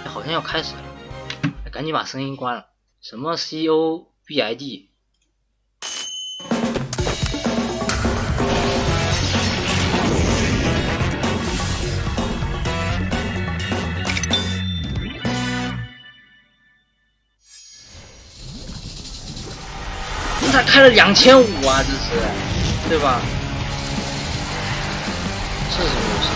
好像要开始了，赶紧把声音关了。什么 COBID？ 他开了2500啊，这是，对吧？这是什么游戏？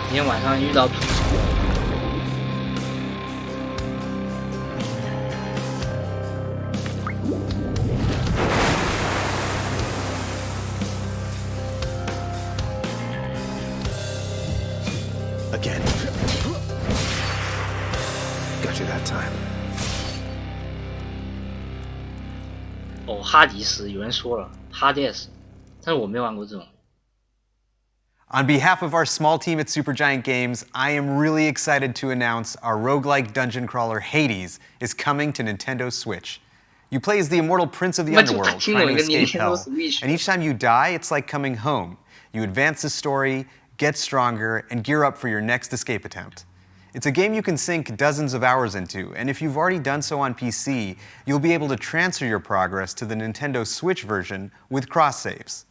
今天晚上遇到土。Again. Got you that time. 哦，哈迪斯，有人说了哈迪斯，但是我没玩过这种。On behalf of our small team at Supergiant Games, I am really excited to announce our roguelike dungeon crawler Hades is coming to Nintendo Switch. You play as the immortal prince of the underworld, trying to escape hell, and each time you die, it's like coming home. You advance the story, get stronger, and gear up for your next escape attempt. It's a game you can sink dozens of hours into, and if you've already done so on PC, you'll be able to transfer your progress to the Nintendo Switch version with cross-saves.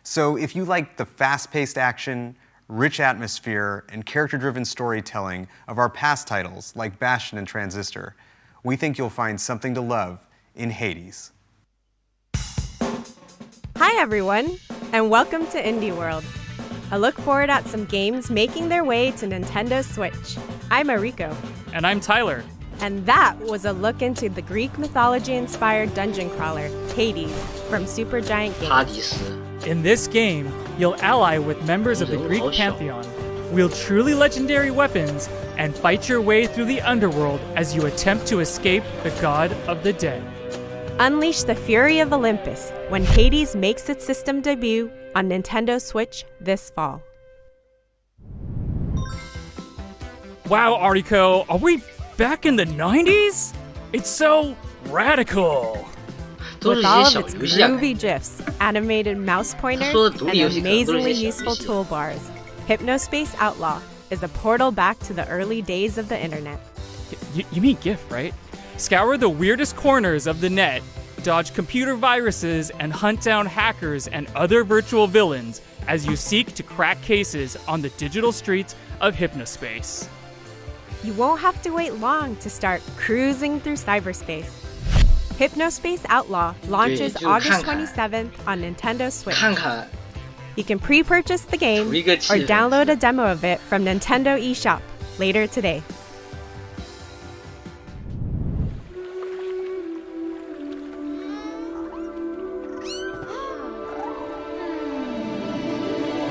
So if you like the fast-paced action, rich atmosphere, and character-driven storytelling of our past titles like Bastion and Transistor, we think you'll find something to love in Hades. Hi everyone, and welcome to Indie World. I look forward at some games making their way to Nintendo Switch. I'm Mariko. And I'm Tyler. And that was a look into the Greek mythology-inspired dungeon crawler, Hades, from Supergiant Games. 哈迪斯。 In this game, you'll ally with members of the Greek pantheon, wield truly legendary weapons, and fight your way through the underworld as you attempt to escape the god of the dead. Unleash the fury of Olympus when Hades makes its system debut on Nintendo Switch this fall. Wow, Ariko, are we back in the 90s? It's so radical. With all of its groovy GIFs, animated mouse pointers, and amazingly useful toolbars, Hypnospace Outlaw is a portal back to the early days of the internet. You mean GIF, right? Scour the weirdest corners of the net, dodge computer viruses, and hunt down hackers and other virtual villains as you seek to crack cases on the digital streets of Hypnospace. You won't have to wait long to start cruising through cyberspace. Hypnospace Outlaw launches August 27th on Nintendo Switch. You can pre-purchase the game or download a demo of it from Nintendo eShop later today.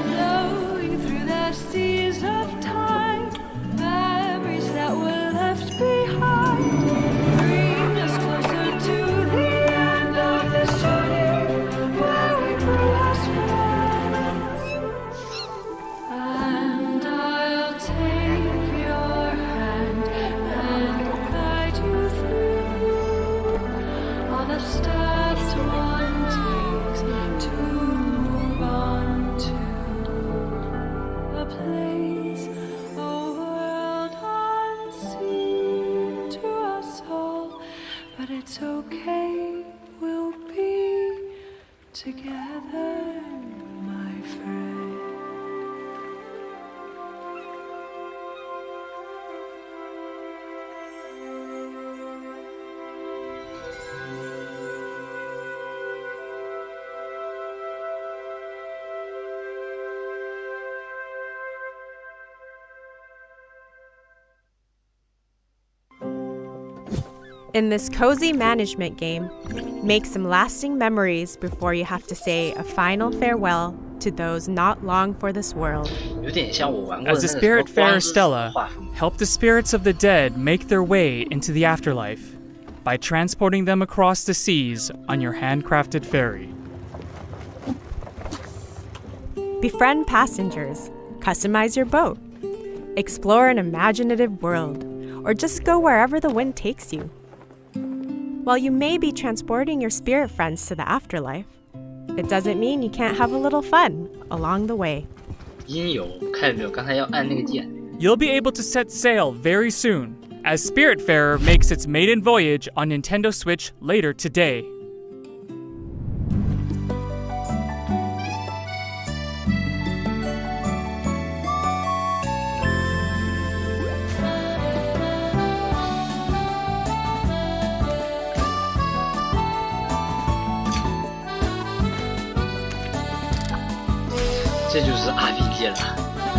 Flowing through the seas of time, memories that were left behind. Bring us closer to the end of this journey, where we grew as friends. And I'll take your hand and guide you through all the steps one takes to move on to a place, a world unseen to us all. But it's okay, we'll be together, my friend. In this cozy management game, make some lasting memories before you have to say a final farewell to those not long for this world. 有点像我玩过的 As the 那个什么 Spiritfarer 光之 Stella, 画风。 help the spirits of the dead make their way into the afterlife by transporting them across the seas on your handcrafted ferry. Befriend passengers, customize your boat, explore an imaginative world, or just go wherever the wind takes you. While you may be transporting your spirit friends to the afterlife, it doesn't mean you can't have a little fun along the way. 音有看见没有？刚才要按那个键。You'll be able to set sail very soon, as Spiritfarer makes its maiden voyage on Nintendo Switch later today. "这就是 RPG 了，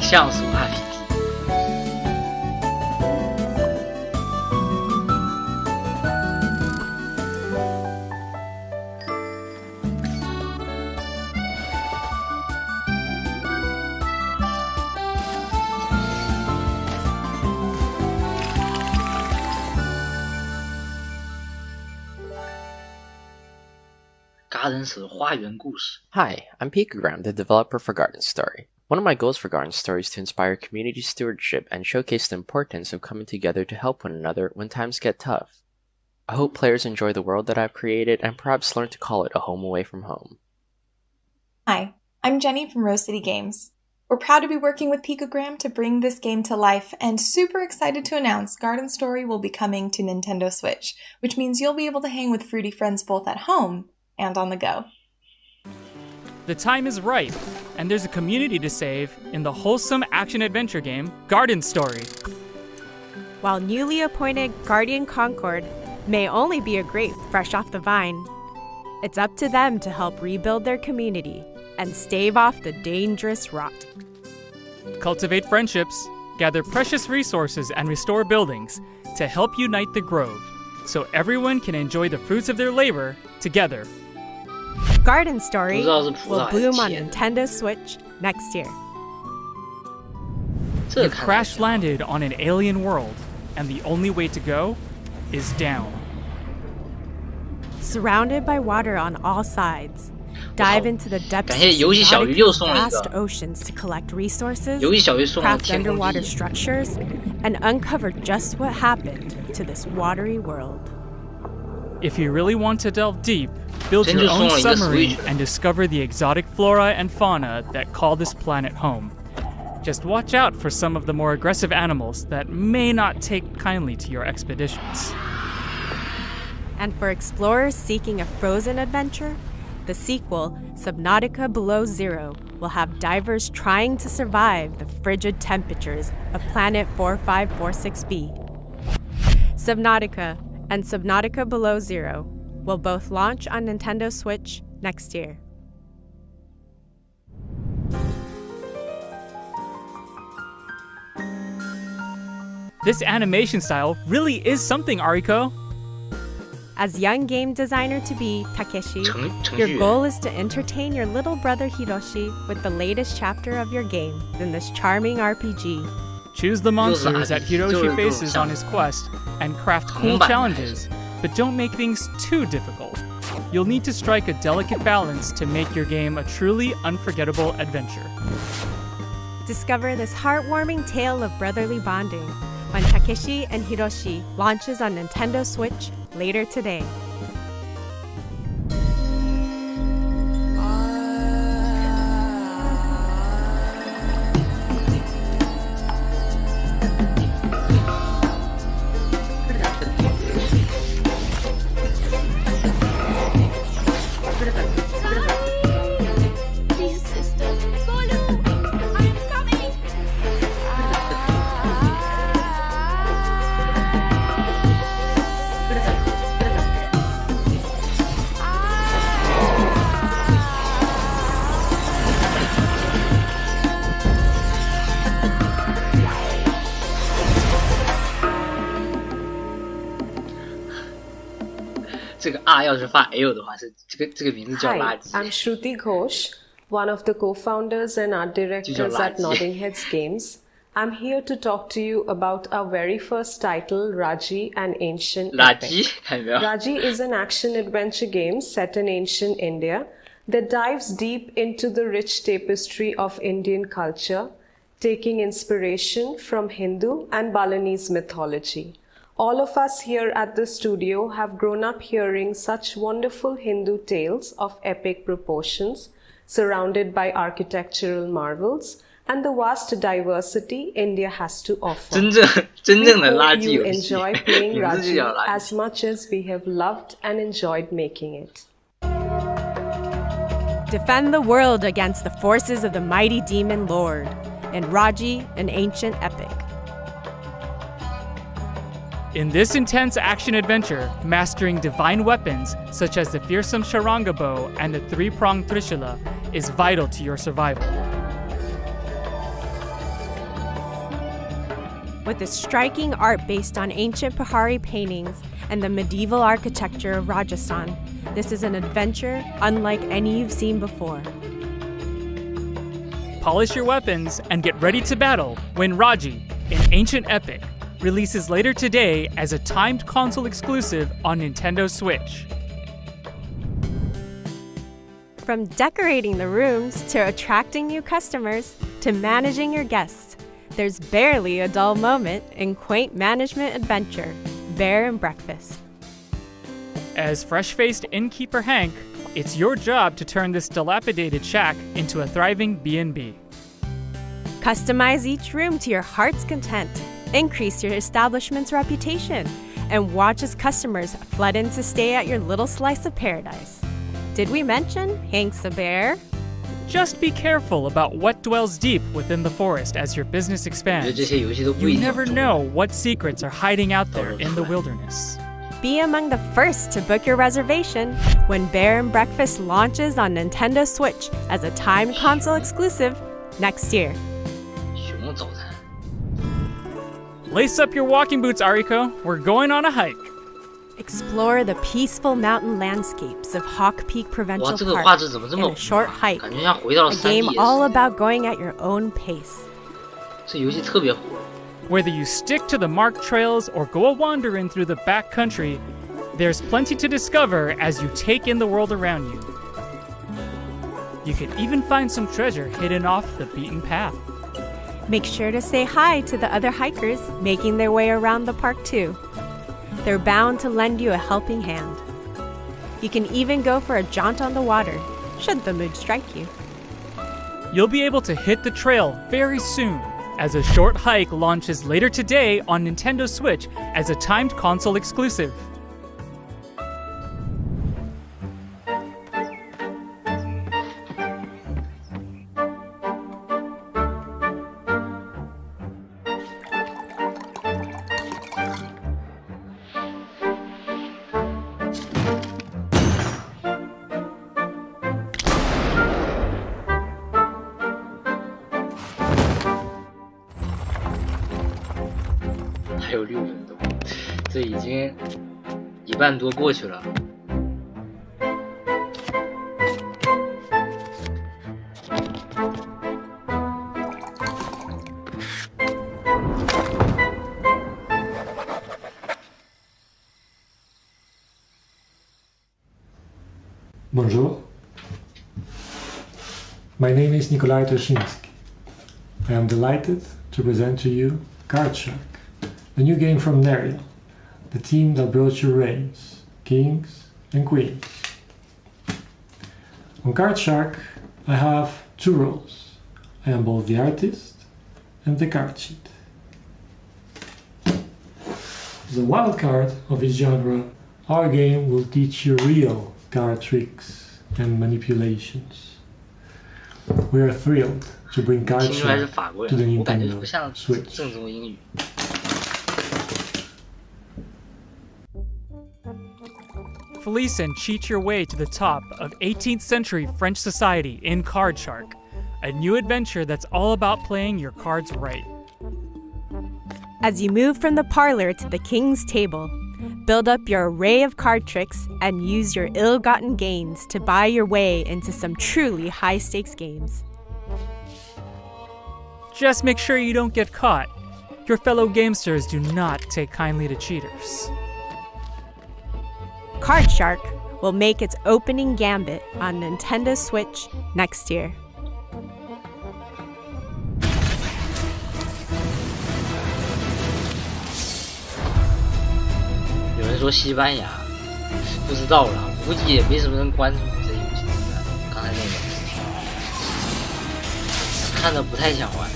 像素 RPG。Gardens 花园故事。 Hi, I'm Picogram, the developer for Garden Story. One of my goals for Garden Story is to inspire community stewardship and showcase the importance of coming together to help one another when times get tough. I hope players enjoy the world that I've created and perhaps learn to call it a home away from home. Hi, I'm Jenny from Rose City Games. We're proud to be working with Picogram to bring this game to life and super excited to announce Garden Story will be coming to Nintendo Switch, which means you'll be able to hang with fruity friends both at home and on the go. The time is right, and there's a community to save in the wholesome action-adventure game Garden Story. While newly appointed Guardian Concord may only be a grape fresh off the vine, it's up to them to help rebuild their community and stave off the dangerous rot. Cultivate friendships, gather precious resources, and restore buildings to help unite the grove, so everyone can enjoy the fruits of their labor together. Garden Story 不知道是葡萄 will 还是 bloom on 甜。 Nintendo Switch next year. 这 You've 看 crash landed on an alien world, and the only way to go is down. Surrounded by water on all sides, dive into the depths 感 of 谢游戏小鱼又送了一 vast 个 oceans to collect resources, 游戏小鱼送了 craft 天空 underwater 地 structures, and uncover just what happened to this watery world. If you really want to delve deep, build 真 your 就 own 送了一个 submarine Switch。 and discover the exotic flora and fauna that call this planet home. Just watch out for some of the more aggressive animals that may not take kindly to your expeditions. And for explorers seeking a frozen adventure, the sequel, Subnautica Below Zero, will have divers trying to survive the frigid temperatures of Planet 4546b. Subnautica and Subnautica Below Zero will both launch on Nintendo Switch next year. This animation style really is something, Ariko. As young game designer to be, Takeshi, 程 your 序员 goal is to entertain your little brother Hiroshi with the latest chapter of your game in this charming RPG. Choose the monsters that RPG Hiroshi faces on his quest and craft cool 横版的 challenges, but don't make things too difficult. You'll need to strike a delicate balance to make your game a truly unforgettable adventure. Discover this heartwarming tale of brotherly bonding when Takeshi and Hiroshi launches on Nintendo Switch later today. Please, sister. Golu, I'm coming. R 要是发 L 的话，是这个名字叫 Hi, 垃 I'm 圾。 Shruti Ghosh, one of the co-founders and art directors at垃圾。 Nodding Heads Games. I'm here to talk to you about our very first title, Raji, an Ancient 垃 Epic. 圾，看见没有？ Raji is an action-adventure game set in ancient India that dives deep into the rich tapestry of Indian culture, taking inspiration from Hindu and Balinese mythology. All of us here at the studio have grown up hearing such wonderful Hindu tales of epic proportions, surrounded by architectural marvels, and the vast diversity India has to offer. 真正的 We 垃 hope 圾 you 游戏 enjoy playing 名字就叫 Raji 垃圾 as much as we have loved and enjoyed making it. Defend the world against the forces of the mighty demon lord in Raji, an ancient epic. In this intense action-adventure, mastering divine weapons such as the fearsome Sharanga bow and the three-pronged Trishula is vital to your survival. With the striking art based on ancient Pahari paintings and the medieval architecture of Rajasthan, this is an adventure unlike any you've seen before. Polish your weapons and get ready to battle when Raji, an ancient epic, releases later today as a timed console exclusive on Nintendo Switch. From decorating the rooms to attracting new customers to managing your guests, there's barely a dull moment in quaint management adventure, Bear and Breakfast. As fresh-faced innkeeper Hank, it's your job to turn this dilapidated shack into a thriving B&B. Customize each room to your heart's content, increase your establishment's reputation, and watch as customers flood in to stay at your little slice of paradise. Did we mention Hank's a bear? Just be careful about what dwells deep within the forest as your business 我觉得 expands. 这些游戏都不 You 一定 never know what secrets are hiding out there in the wilderness. Be among the first to book your reservation when Bear and Breakfast launches on Nintendo Switch as a timed console exclusive next year. 熊早餐 Lace up your walking boots, Ariko. We're going on a hike. Explore the peaceful mountain landscapes of Hawk Peak 哇 Provincial 这个 Park 画质怎么这 in 么 a short hike, 感觉像回到了 a game 3D all about going at your own pace. 这游戏特别火 Whether you stick to the marked trails or go a wandering through the backcountry, there's plenty to discover as you take in the world around you. You could even find some treasure hidden off the beaten path. Make sure to say hi to the other hikers making their way around the park too. They're bound to lend you a helping hand. You can even go for a jaunt on the water, should the mood strike you. You'll be able to hit the trail very soon, as a short hike launches later today on Nintendo Switch as a timed console exclusive. .还有6分多，这已经1半多过去了。Bonjour. My name is Nikolai Toshinsky. I am delighted to present to you Card Shark, the new game from Neria, the team that brought you reigns, kings and queens. On Card Shark, I have 2 roles. I am both the artist and the card sheet. As a wild card of its genre, our game will teach you real card tricks and manipulations. We are thrilled to bring Card 听出来是 Shark 法国 to the 人，我感觉不 Nintendo 像 Switch. 正宗英语。 Fleece and cheat your way to the top of 18th century French society in Card Shark, a new adventure that's all about playing your cards right. As you move from the parlor to the king's table, build up your array of card tricks and use your ill-gotten gains to buy your way into some truly high-stakes games. Just make sure you don't get caught. Your fellow gamesters do not take kindly to cheaters. Card Shark will make its opening gambit on Nintendo Switch next year. 说西班牙，不知道了，估计也没什么人关注这游戏。刚才那个看着不太想玩。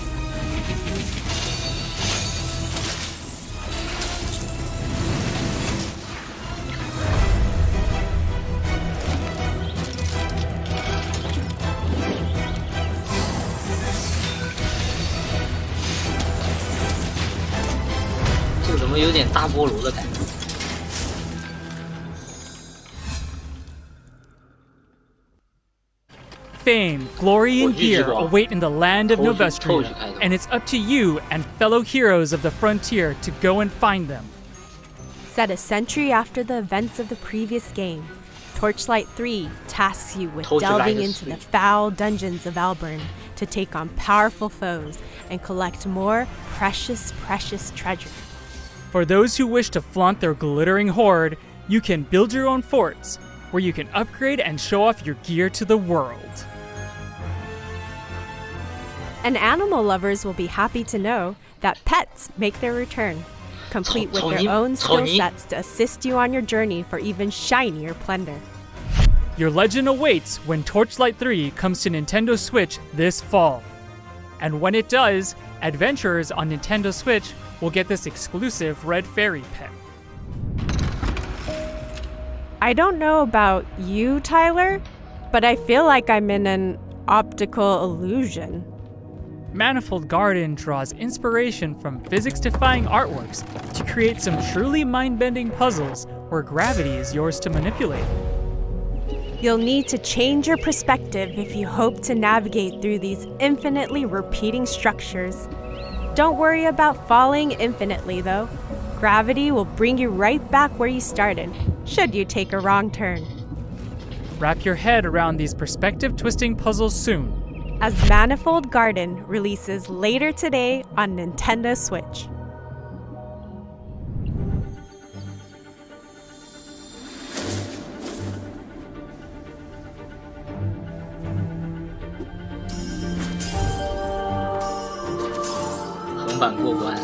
这怎么有点大菠萝的感觉？ Fame, glory, and gear await in the land of Novestria, and it's up to you and fellow heroes of the frontier to go and find them. Set a century after the events of the previous game, Torchlight 3 tasks you with delving into the foul dungeons of Alburn to take on powerful foes and collect more precious treasure. For those who wish to flaunt their glittering hoard, you can build your own forts, where you can upgrade and show off your gear to the world. And animal lovers will be happy to know that pets make their return, complete with their own skill sets to assist you on your journey for even shinier plunder. Your legend awaits when Torchlight 3 comes to Nintendo Switch this fall. And when it does, adventurers on Nintendo Switch will get this exclusive red fairy pet. I don't know about you, Tyler, but I feel like I'm in an optical illusion. Manifold Garden draws inspiration from physics-defying artworks to create some truly mind-bending puzzles where gravity is yours to manipulate. You'll need to change your perspective if you hope to navigate through these infinitely repeating structures. Don't worry about falling infinitely, though. Gravity will bring you right back where you started, should you take a wrong turn. Wrap your head around these perspective-twisting puzzles soon, as Manifold Garden releases later today on Nintendo Switch.横版过关。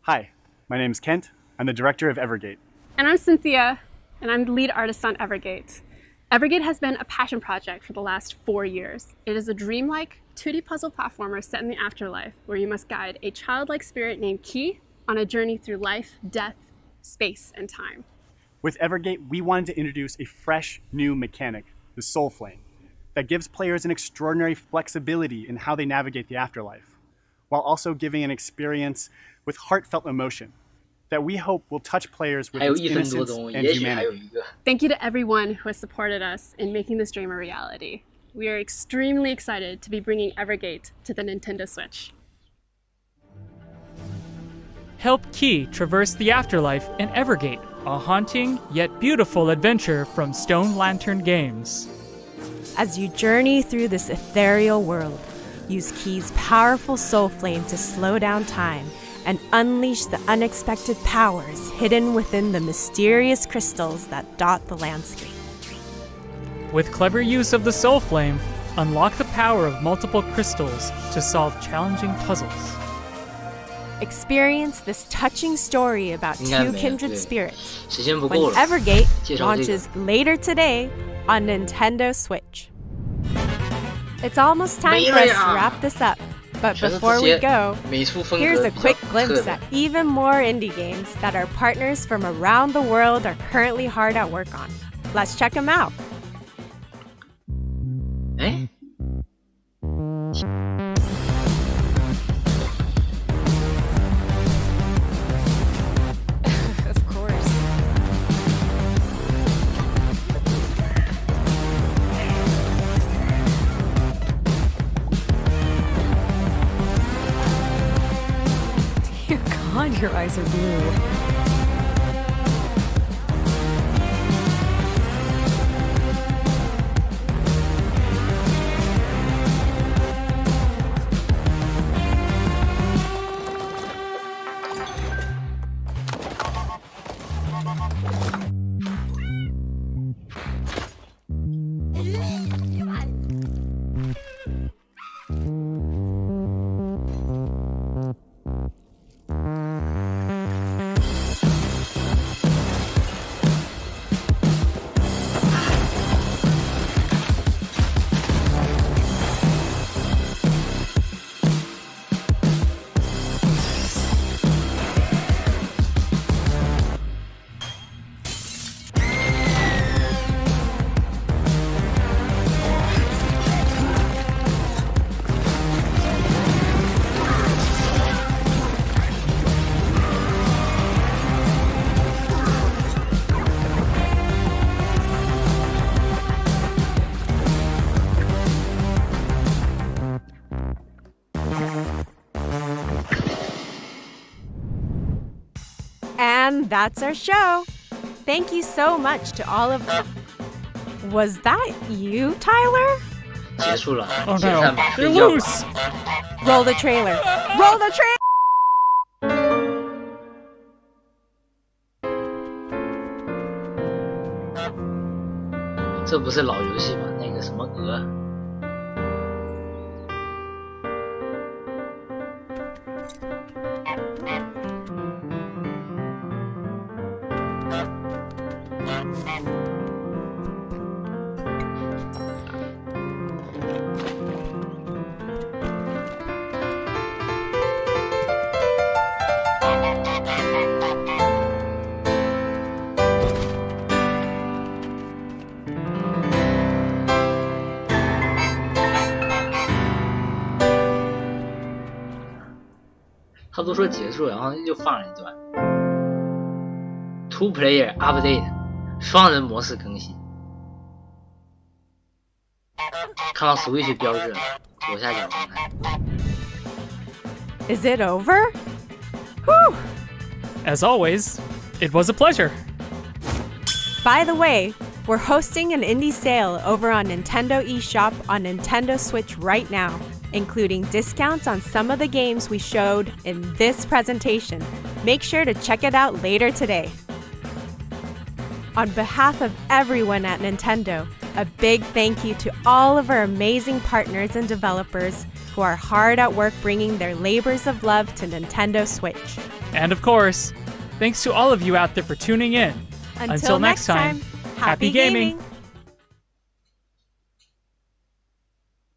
Hi, my name is Kent. I'm the director of Evergate. And I'm Cynthia, and I'm the lead artist on Evergate. Evergate has been a passion project for the last 4 years. It is a dreamlike 2D puzzle platformer set in the afterlife where you must guide a childlike spirit named Key on a journey through life, death, space, and time. With Evergate, we wanted to introduce a fresh, new mechanic, the Soul Flame, that gives players an extraordinary flexibility in how they navigate the afterlife, while also giving an experience with heartfelt emotion that we hope will touch players with its innocence and humanity. Thank you to everyone who has supported us in making this dream a reality. We are extremely excited to be bringing Evergate to the Nintendo Switch. Help Key traverse the afterlife in Evergate, a haunting yet beautiful adventure from Stone Lantern Games. As you journey through this ethereal world, use Key's powerful soul flame to slow down time and unleash the unexpected powers hidden within the mysterious crystals that dot the landscape. With clever use of the Soul Flame, unlock the power of multiple crystals to solve challenging puzzles. Experience this touching story about two kindred spirits when 不够了 Evergate 介绍这个 launches later today on Nintendo Switch. It's almost time for us to wrap this up, but before we go, here's a quick glimpse at even more indie games that our partners from around the world are currently hard at work on. Let's check them out. 哎 Of course. Dear God. God, your eyes are blue. And that's our show. Thank you so much to all of them. Was that you, Tyler? 结束了， Oh 解散 no, 吧， they're 睡觉吧。 loose! Roll the trailer. Roll the trailer! 这不是老游戏吗？那个什么鹅。他都说结束，然后又放了一段。Two Player Update， 双人模式更新。看到 Switch 标志了，左下角看看。Is it over? Whew! As always, it was a pleasure. By the way, we're hosting an indie sale over on Nintendo eShop on Nintendo Switch right now, including discounts on some of the games we showed in this presentation. Make sure to check it out later today. On behalf of everyone at Nintendo, a big thank you to all of our amazing partners and developers who are hard at work bringing their labors of love to Nintendo Switch. And of course, thanks to all of you out there for tuning in. Until next time, happy gaming!